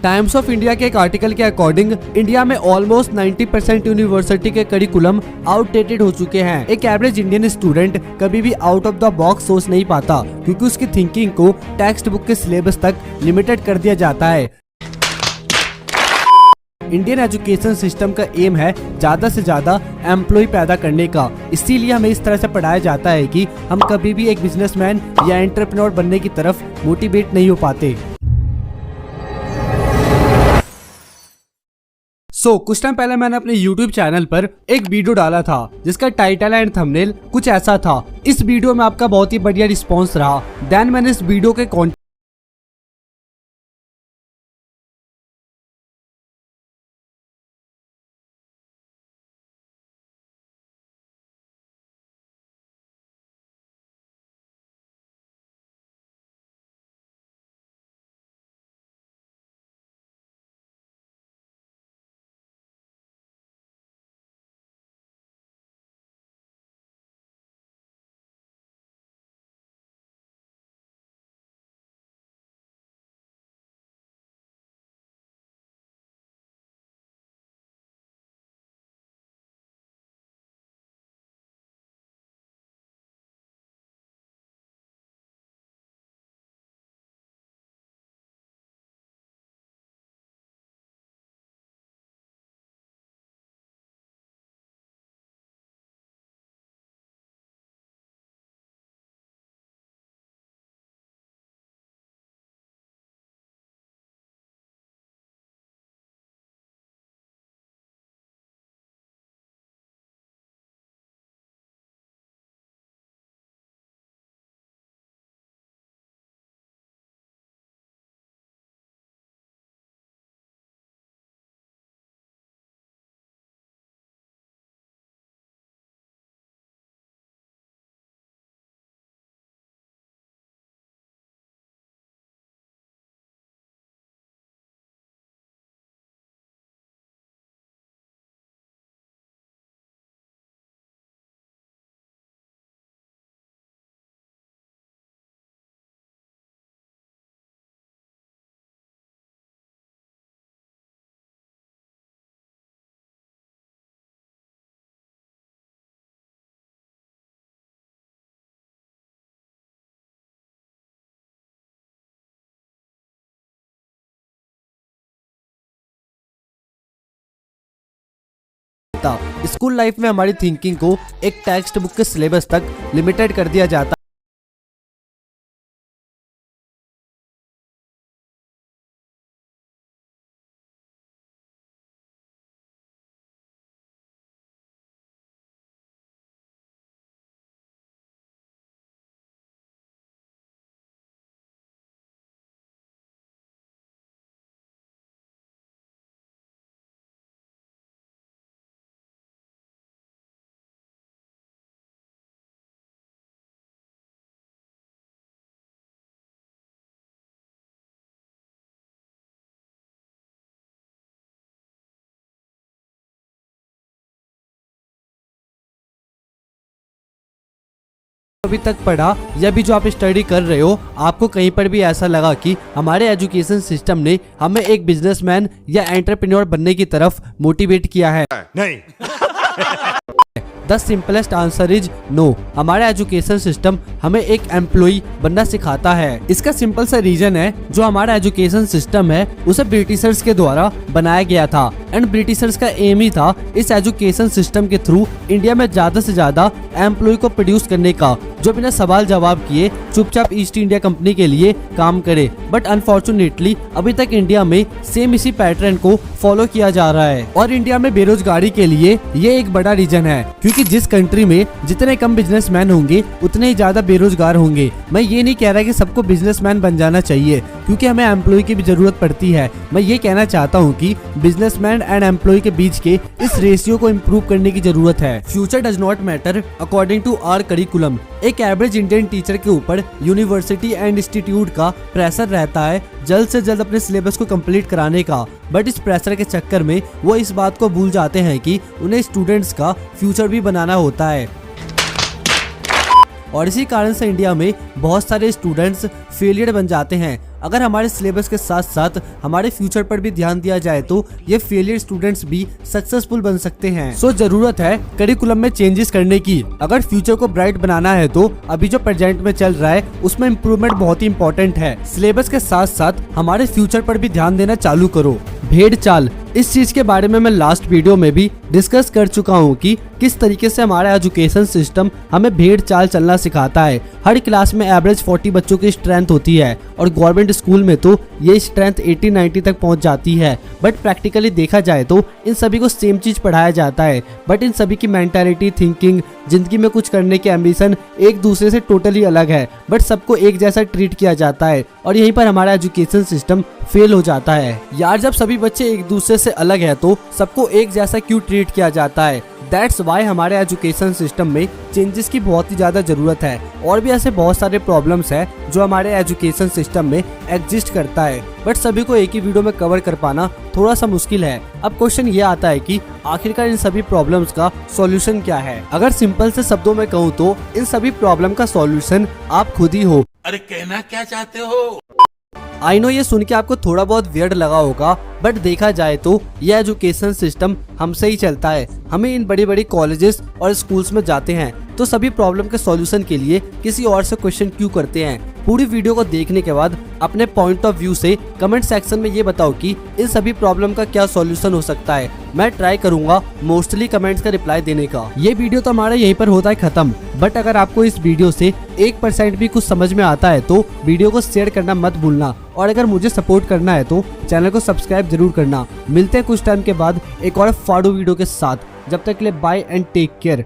Times of India के एक article के अकॉर्डिंग इंडिया में ऑलमोस्ट 90% यूनिवर्सिटी के करिकुलम आउटडेटेड हो चुके हैं। एक एवरेज इंडियन स्टूडेंट कभी भी आउट ऑफ द बॉक्स सोच नहीं पाता क्योंकि उसकी थिंकिंग को टेक्स्ट बुक के सिलेबस तक लिमिटेड कर दिया जाता है। इंडियन एजुकेशन सिस्टम का एम है ज्यादा से ज्यादा एम्प्लॉय पैदा करने का, इसीलिए हमें इस तरह से पढ़ाया जाता है कि हम कभी भी एक बिजनेसमैन या एंटरप्रेन्योर बनने की तरफ मोटिवेट नहीं हो पाते। कुछ टाइम पहले मैंने अपने YouTube चैनल पर एक वीडियो डाला था जिसका टाइटल एंड थंबनेल कुछ ऐसा था। इस वीडियो में आपका बहुत ही बढ़िया रिस्पॉन्स रहा। देन मैंने इस वीडियो के स्कूल लाइफ में हमारी थिंकिंग को एक टेक्स्ट बुक के सिलेबस तक लिमिटेड कर दिया जाता है। अभी तक पढ़ा या भी जो आप स्टडी कर रहे हो, आपको कहीं पर भी ऐसा लगा कि हमारे एजुकेशन सिस्टम ने हमें एक बिजनेसमैन या एंटरप्रेन्योर बनने की तरफ मोटिवेट किया है? नहीं। The simplest answer is no. हमारा एजुकेशन सिस्टम हमें एक एम्प्लॉय बनना सिखाता है। इसका सिंपल सा रीजन है, जो हमारा एजुकेशन सिस्टम है उसे ब्रिटिशर्स के द्वारा बनाया गया था एंड ब्रिटिशर्स का एम ही था इस एजुकेशन सिस्टम के थ्रू इंडिया में ज्यादा से ज्यादा एम्प्लॉय को प्रोड्यूस करने का, जो बिना सवाल जवाब किए चुपचाप ईस्ट इंडिया कंपनी के लिए काम करे। बट अनफॉर्चुनेटली अभी तक इंडिया में सेम इसी पैटर्न को फॉलो किया जा रहा है और इंडिया में बेरोजगारी के लिए ये एक बड़ा रीजन है, क्योंकि जिस कंट्री में जितने कम बिजनेसमैन होंगे उतने ही ज्यादा बेरोजगार होंगे। मैं ये नहीं कह रहा कि सबको बिजनेसमैन बन जाना चाहिए, क्योंकि हमें एम्प्लॉय की भी जरूरत पड़ती है। मैं ये कहना चाहता हूँ कि बिजनेसमैन एंड एम्प्लॉय के बीच के इस रेशियो को इम्प्रूव करने की जरूरत है। Future does not matter according to our curriculum. एक एवरेज इंडियन टीचर के ऊपर यूनिवर्सिटी एंड इंस्टीट्यूट का प्रेशर रहता है जल्द से जल्द अपने सिलेबस को कंप्लीट कराने का, बट इस प्रेशर के चक्कर में वो इस बात को भूल जाते हैं कि उन्हें स्टूडेंट्स का फ्यूचर भी बनाना होता है। और इसी कारण से इंडिया में बहुत सारे स्टूडेंट्स फेलियर बन जाते हैं। अगर हमारे सिलेबस के साथ साथ हमारे फ्यूचर पर भी ध्यान दिया जाए तो ये फेलियर स्टूडेंट्स भी सक्सेसफुल बन सकते हैं। सो जरूरत है करिकुलम में चेंजेस करने की। अगर फ्यूचर को ब्राइट बनाना है तो अभी जो प्रेजेंट में चल रहा है उसमें इम्प्रूवमेंट बहुत ही इंपॉर्टेंट है। सिलेबस के साथ साथ हमारे फ्यूचर पर भी ध्यान देना चालू करो। भेड़ चाल, इस चीज के बारे में मैं लास्ट वीडियो में भी डिस्कस कर चुका हूँ कि किस तरीके से हमारा एजुकेशन सिस्टम हमें भेड़ चाल चलना सिखाता है। हर क्लास में एवरेज 40 बच्चों की स्ट्रेंथ होती है और गवर्नमेंट स्कूल में तो ये स्ट्रेंथ 80-90 तक पहुंच जाती है। बट प्रैक्टिकली देखा जाए तो इन सभी को सेम चीज पढ़ाया जाता है, बट इन सभी की मेंटालिटी, थिंकिंग, जिंदगी में कुछ करने के एम्बिशन एक दूसरे से टोटली अलग है। बट सबको एक जैसा ट्रीट किया जाता है और यहीं पर हमारा एजुकेशन सिस्टम फेल हो जाता है। यार जब सभी बच्चे एक दूसरे से अलग है तो सबको एक जैसा क्यों ट्रीट किया जाता है? दैट्स वाई हमारे एजुकेशन सिस्टम में चेंजेस की बहुत ही ज्यादा जरूरत है। और भी ऐसे बहुत सारे प्रॉब्लम्स हैं जो हमारे एजुकेशन सिस्टम में एग्जिस्ट करता है, बट सभी को एक ही वीडियो में कवर कर पाना थोड़ा सा मुश्किल है। अब क्वेश्चन ये आता है कि आखिरकार इन सभी प्रॉब्लम्स का सॉल्यूशन क्या है? अगर सिंपल से शब्दों में कहूँ तो इन सभी प्रॉब्लम का सॉल्यूशन आप खुद ही हो। अरे कहना क्या चाहते हो? आई नो ये सुन के आपको थोड़ा बहुत वियर्ड लगा होगा, बट देखा जाए तो ये एजुकेशन सिस्टम हमसे ही चलता है। हमें इन बड़ी बड़ी कॉलेजेस और स्कूल्स में जाते हैं तो सभी प्रॉब्लम के सॉल्यूशन के लिए किसी और से क्वेश्चन क्यों करते हैं? पूरी वीडियो को देखने के बाद अपने पॉइंट ऑफ व्यू से कमेंट सेक्शन में ये बताओ कि इन सभी प्रॉब्लम का क्या सॉल्यूशन हो सकता है। मैं ट्राई करूंगा मोस्टली कमेंट्स का रिप्लाई देने का। ये वीडियो तो हमारा यहीं पर होता है खत्म, बट अगर आपको इस वीडियो से 1% भी कुछ समझ में आता है तो वीडियो को शेयर करना मत भूलना। और अगर मुझे सपोर्ट करना है तो चैनल को सब्सक्राइब जरूर करना। मिलते हैं कुछ टाइम के बाद एक और फाड़ू वीडियो के साथ। जब तक के लिए बाय एंड टेक केयर।